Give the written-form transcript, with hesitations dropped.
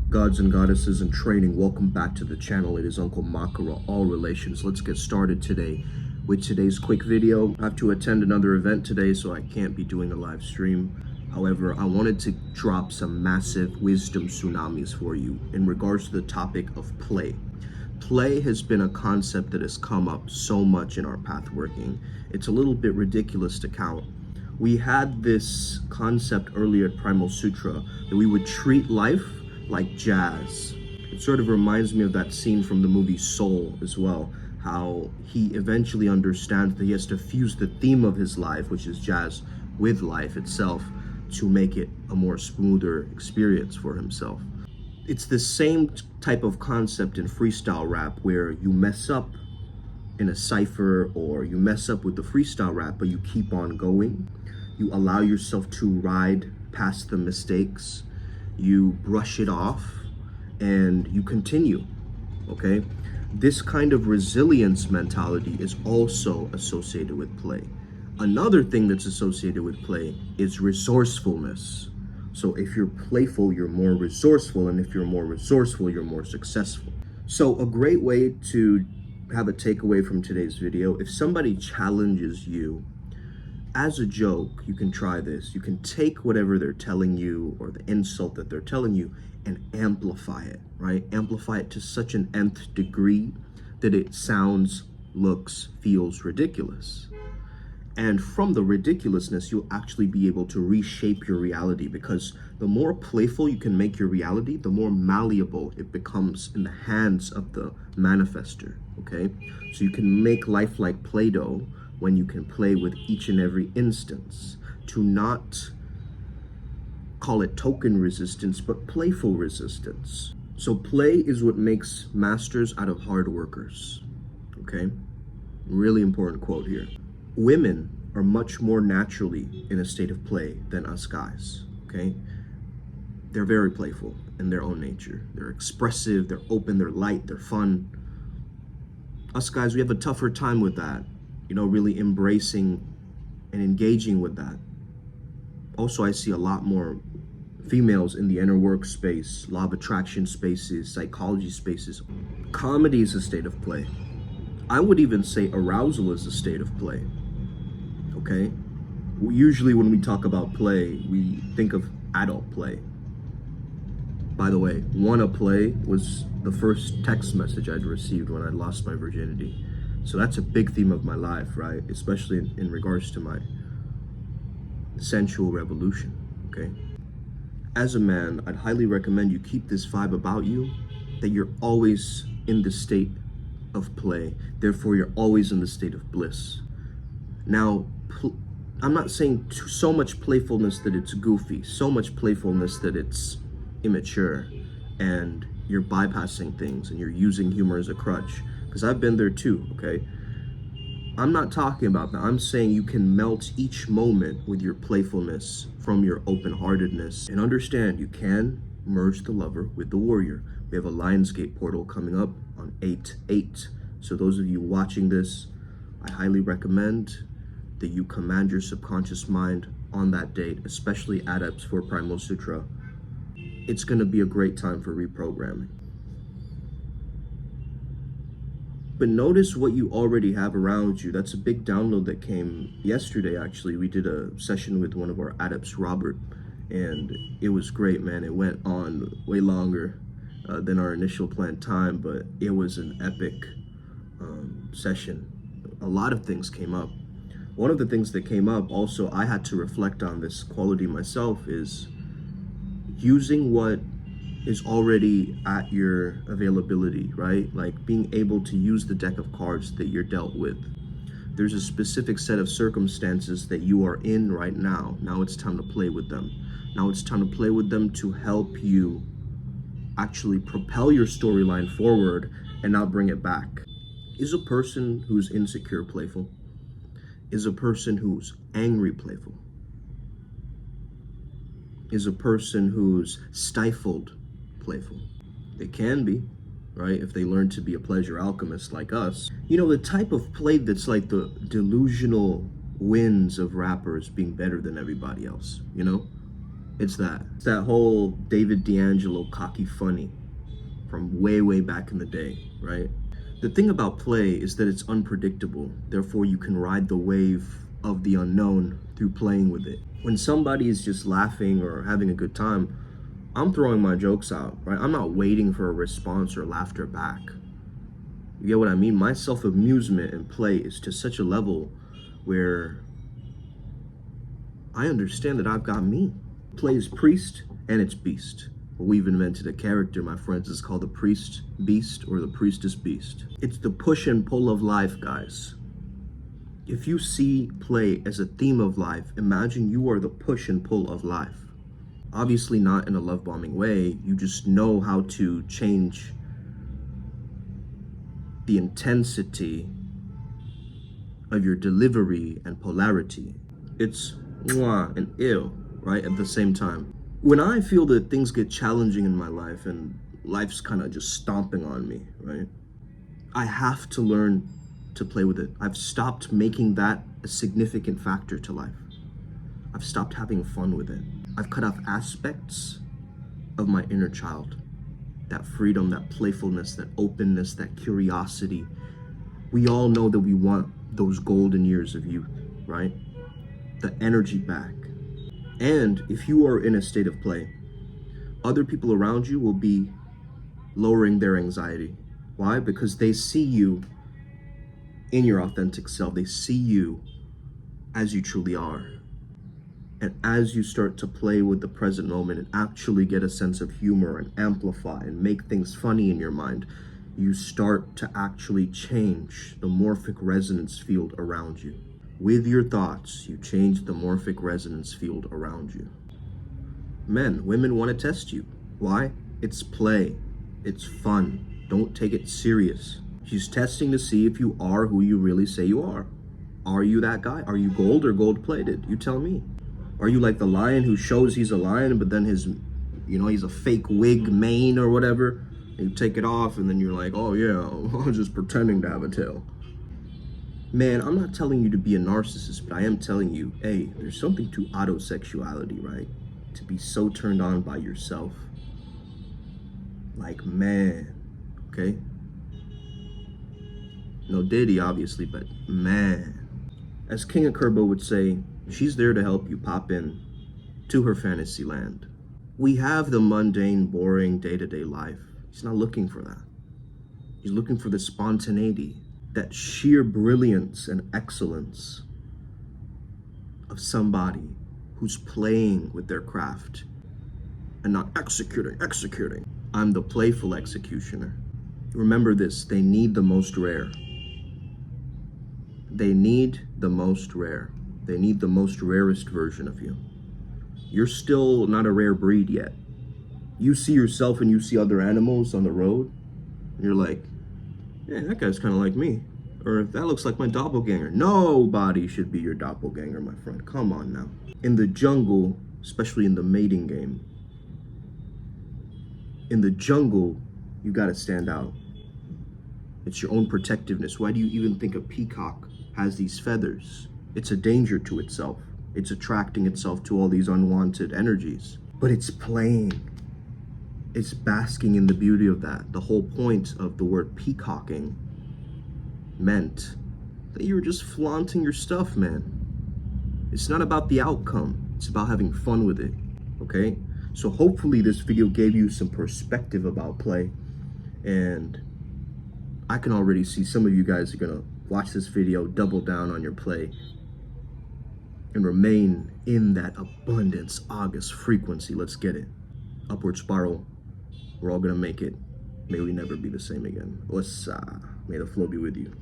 Gods and goddesses in training, welcome back to the channel. It is Uncle Makara, all relations. Let's get started today with today's quick video. I have to attend another event today, so I can't be doing a live stream. However, I wanted to drop some massive wisdom tsunamis for you in regards to the topic of play. Play has been a concept that has come up so much in our path working. It's a little bit ridiculous to count. We had this concept earlier at Primal Sutra that we would treat life like jazz. It sort of reminds me of that scene from the movie Soul as well, how he eventually understands that he has to fuse the theme of his life, which is jazz, with life itself to make it a more smoother experience for himself. It's the same type of concept in freestyle rap where you mess up in a cipher or you mess up with the freestyle rap, but you keep on going. You allow yourself to ride past the mistakes. You brush it off and you continue, okay? This kind of resilience mentality is also associated with play. Another thing that's associated with play is resourcefulness. So if you're playful, you're more resourceful, and if you're more resourceful, you're more successful. So a great way to have a takeaway from today's video, if somebody challenges you, as a joke, you can try this. You can take whatever they're telling you or the insult that they're telling you and amplify it, right? Amplify it to such an nth degree that it sounds, looks, feels ridiculous. And from the ridiculousness, you'll actually be able to reshape your reality, because the more playful you can make your reality, the more malleable it becomes in the hands of the manifester, okay? So you can make life like Play-Doh when you can play with each and every instance, to not call it token resistance, but playful resistance. So play is what makes masters out of hard workers, okay? Really important quote here. Women are much more naturally in a state of play than us guys, okay? They're very playful in their own nature. They're expressive, they're open, they're light, they're fun. Us guys, we have a tougher time with that. You know, really embracing and engaging with that. Also, I see a lot more females in the inner work space, law of attraction spaces, psychology spaces. Comedy is a state of play. I would even say arousal is a state of play, okay? Usually when we talk about play, we think of adult play. By the way, wanna play was the first text message I'd received when I lost my virginity. So that's a big theme of my life, right? Especially in regards to my sensual revolution, okay? As a man, I'd highly recommend you keep this vibe about you, that you're always in the state of play. Therefore, you're always in the state of bliss. Now, I'm not saying so much playfulness that it's goofy, so much playfulness that it's immature, and you're bypassing things and you're using humor as a crutch. Because I've been there too, okay? I'm not talking about that. I'm saying you can melt each moment with your playfulness from your open-heartedness, and understand you can merge the lover with the warrior. We have a Lionsgate portal coming up on 8/8. So those of you watching this, I highly recommend that you command your subconscious mind on that date, especially adepts for Primal Sutra. It's gonna be a great time for reprogramming. But notice what you already have around you. That's a big download that came yesterday, actually. We did a session with one of our adepts, Robert, and it was great, man. It went on way longer than our initial planned time, but it was an epic session. A lot of things came up. One of the things that came up, also, I had to reflect on this quality myself, is using what is already at your availability, right? Like being able to use the deck of cards that you're dealt with. There's a specific set of circumstances that you are in right now. Now it's time to play with them. Now it's time to play with them to help you actually propel your storyline forward and not bring it back. Is a person who's insecure playful? Is a person who's angry playful? Is a person who's stifled playful? They can be, right? If they learn to be a pleasure alchemist like us. You know, the type of play that's like the delusional wins of rappers being better than everybody else, you know? It's that whole David D'Angelo cocky funny from way, way back in the day, right? The thing about play is that it's unpredictable. Therefore, you can ride the wave of the unknown through playing with it. When somebody is just laughing or having a good time, I'm throwing my jokes out, right? I'm not waiting for a response or laughter back. You get what I mean? My self-amusement in play is to such a level where I understand that I've got me. Play is priest and it's beast. We've invented a character, my friends. It's called the priest beast or the priestess beast. It's the push and pull of life, guys. If you see play as a theme of life, imagine you are the push and pull of life. Obviously not in a love bombing way. You just know how to change the intensity of your delivery and polarity. It's mwah and ill, right, at the same time. When I feel that things get challenging in my life and life's kind of just stomping on me, right, I have to learn to play with it. I've stopped making that a significant factor to life. I've stopped having fun with it. I've cut off aspects of my inner child. That freedom, that playfulness, that openness, that curiosity. We all know that we want those golden years of youth, right? The energy back. And if you are in a state of play, other people around you will be lowering their anxiety. Why? Because they see you in your authentic self. They see you as you truly are. And as you start to play with the present moment and actually get a sense of humor and amplify and make things funny in your mind, you start to actually change the morphic resonance field around you. With your thoughts, you change the morphic resonance field around you. Men, women want to test you. Why? It's play. It's fun. Don't take it serious. She's testing to see if you are who you really say you are. Are you that guy? Are you gold or gold-plated? You tell me. Are you like the lion who shows he's a lion, but then he's a fake wig mane or whatever? And you take it off and then you're like, oh yeah, I'm just pretending to have a tail. Man, I'm not telling you to be a narcissist, but I am telling you, hey, there's something to autosexuality, right? To be so turned on by yourself. Like, man, okay? No Diddy, obviously, but man. As King of Kerbo would say, she's there to help you pop in to her fantasy land. We have the mundane, boring, day-to-day life. He's not looking for that. He's looking for the spontaneity, that sheer brilliance and excellence of somebody who's playing with their craft and not executing. I'm the playful executioner. Remember this, they need the most rare. They need the most rare. They need the most rarest version of you. You're still not a rare breed yet. You see yourself and you see other animals on the road, and you're like, yeah, that guy's kind of like me. Or that looks like my doppelganger. Nobody should be your doppelganger, my friend. Come on now. In the jungle, especially in the mating game, in the jungle, you gotta stand out. It's your own protectiveness. Why do you even think a peacock has these feathers? It's a danger to itself. It's attracting itself to all these unwanted energies. But it's playing. It's basking in the beauty of that. The whole point of the word peacocking meant that you were just flaunting your stuff, man. It's not about the outcome. It's about having fun with it, okay? So hopefully this video gave you some perspective about play. And I can already see some of you guys are gonna watch this video, double down on your play, and remain in that abundance August frequency. Let's get it. Upward spiral. We're all gonna make it. May we never be the same again. May the flow be with you.